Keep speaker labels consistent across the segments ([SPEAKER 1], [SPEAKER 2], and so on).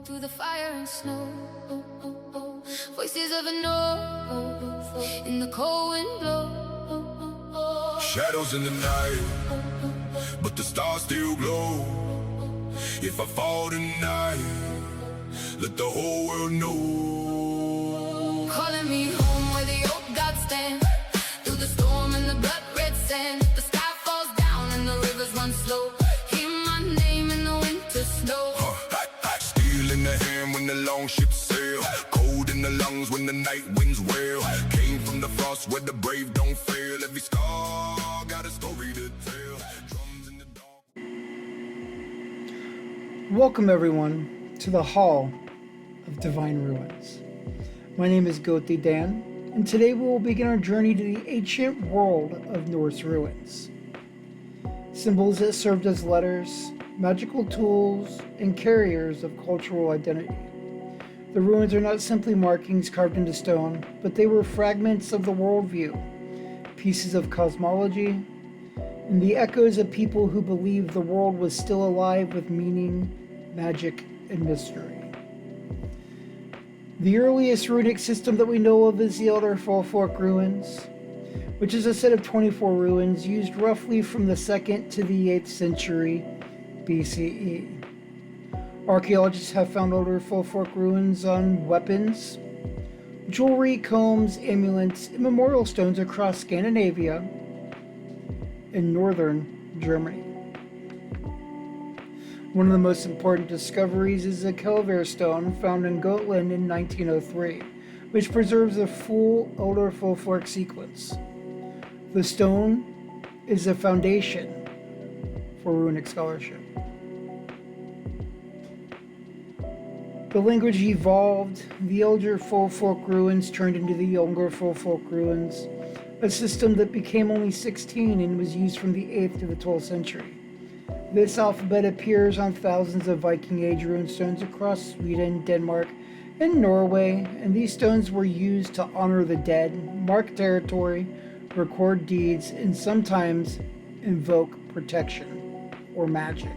[SPEAKER 1] through the fire and snow. Voices of a north in the cold wind blow.
[SPEAKER 2] Shadows in the night, but the stars still glow. If I fall tonight, let the whole world know.
[SPEAKER 1] Calling me home where the old gods stand, through the storm and the blood red sand. The sky falls down and the rivers run slow. Hear my name in the winter snow.
[SPEAKER 2] Steel in the hand when the long ships sail, cold in the lungs when the night winds wail. Came from the frost where the brave don't fail. Every scar got a story to tell. Drums in the dark.
[SPEAKER 3] Welcome everyone to the Hall of Divine Ruins. My name is Gothi Dan, and today we will begin our journey to the ancient world of Norse ruins. Symbols that served as letters, magical tools, and carriers of cultural identity. The ruins are not simply markings carved into stone, but they were fragments of the worldview, pieces of cosmology, and the echoes of people who believed the world was still alive with meaning, magic, and mystery. The earliest runic system that we know of is the Elder Futhark ruins, which is a set of 24 ruins used roughly from the 2nd to the 8th century BCE. Archaeologists have found Elder Futhark ruins on weapons, jewelry, combs, amulets, and memorial stones across Scandinavia and northern Germany. One of the most important discoveries is the Kelver stone found in Gotland in 1903, which preserves a full Elder Futhark sequence. The stone is the foundation for runic scholarship. The language evolved. The Elder Futhark ruins turned into the Younger Futhark ruins, a system that became only 16 and was used from the 8th to the 12th century. This alphabet appears on thousands of Viking Age rune stones across Sweden, Denmark, and Norway, and these stones were used to honor the dead, mark territory, record deeds, and sometimes invoke protection or magic.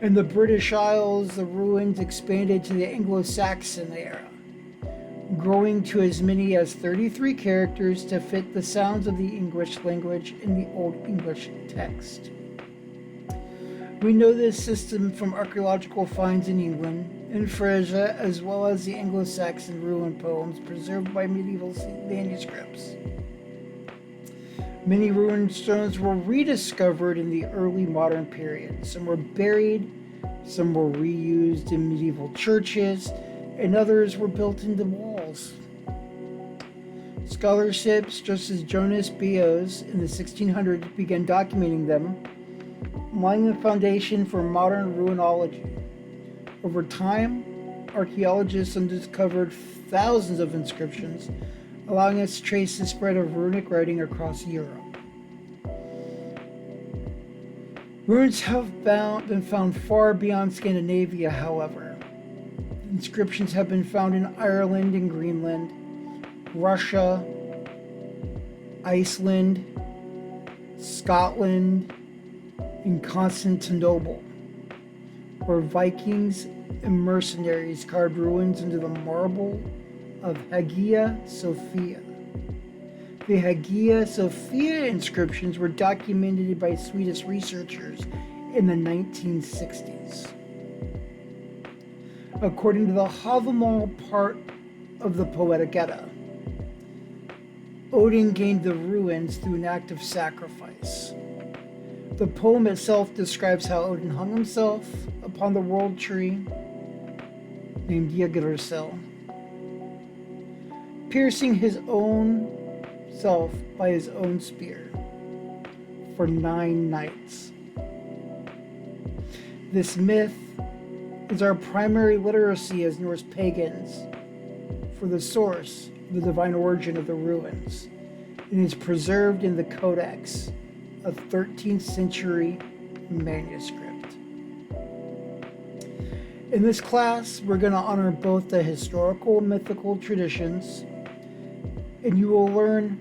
[SPEAKER 3] In the British Isles, the ruins expanded to the Anglo-Saxon era, growing to as many as 33 characters to fit the sounds of the English language in the Old English text. We know this system from archaeological finds in England and Frisia, as well as the Anglo-Saxon rune poems preserved by medieval manuscripts. Many rune stones were rediscovered in the early modern period. Some were buried, some were reused in medieval churches, and others were built into walls. Scholarships, just as Jonas Bios in the 1600s began documenting them, laying the foundation for modern ruinology. Over time, archaeologists uncovered thousands of inscriptions, allowing us to trace the spread of runic writing across Europe. Runes have been found far beyond Scandinavia, however. Inscriptions have been found in Ireland and Greenland, Russia, Iceland, Scotland, and Constantinople, where Vikings and mercenaries carved ruins into the marble of Hagia Sophia. The Hagia Sophia inscriptions were documented by Swedish researchers in the 1960s. According to the Havamal part of the Poetic Edda, Odin gained the ruins through an act of sacrifice. The poem itself describes how Odin hung himself upon the world tree named Yggdrasil, piercing his own self by his own spear for 9 nights. This myth is our primary literacy as Norse pagans for the source, the divine origin of the ruins, and is preserved in the Codex, a 13th century manuscript. In this class, we're going to honor both the historical and mythical traditions, and you will learn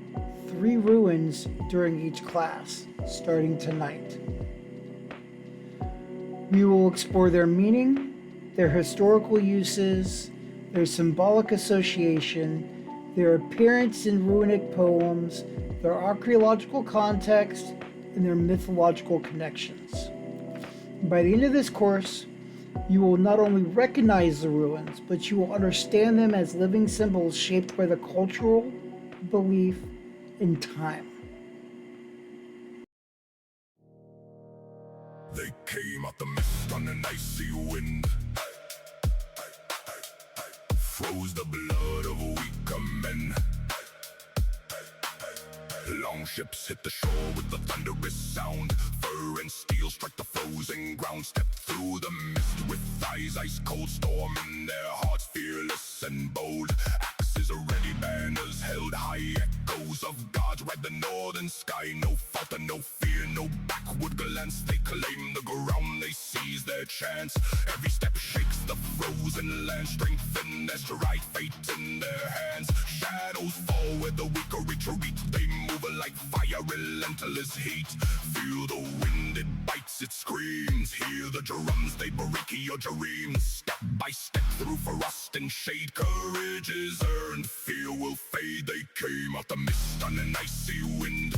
[SPEAKER 3] 3 ruins during each class, starting tonight. We will explore their meaning, their historical uses, their symbolic association, their appearance in runic poems, their archaeological context, and their mythological connections. By the end of this course, you will not only recognize the ruins, but you will understand them as living symbols shaped by the cultural belief and time.
[SPEAKER 2] They came out the mist on an icy wind, froze the blood of weaker men. Long ships hit the shore with the thunderous sound. Fur and steel strike the frozen ground. Step through the mist with eyes ice cold. Storm in their hearts, fearless and bold. Axes are ready, banners held high. Echoes of gods ride the northern sky. No falter, no fear, no backward glance. They claim the ground, they seize their chance. Every step shakes the frozen land. Strength in their stride, fate in their hands. Shadows fall where the weaker retreat. They move like fire, relentless heat. Feel the wind, it bites, it screams. Hear the drums, they break your dreams. Step by step through frost and shade. Courage is earned, fear will fade. They came out the mist on an icy wind.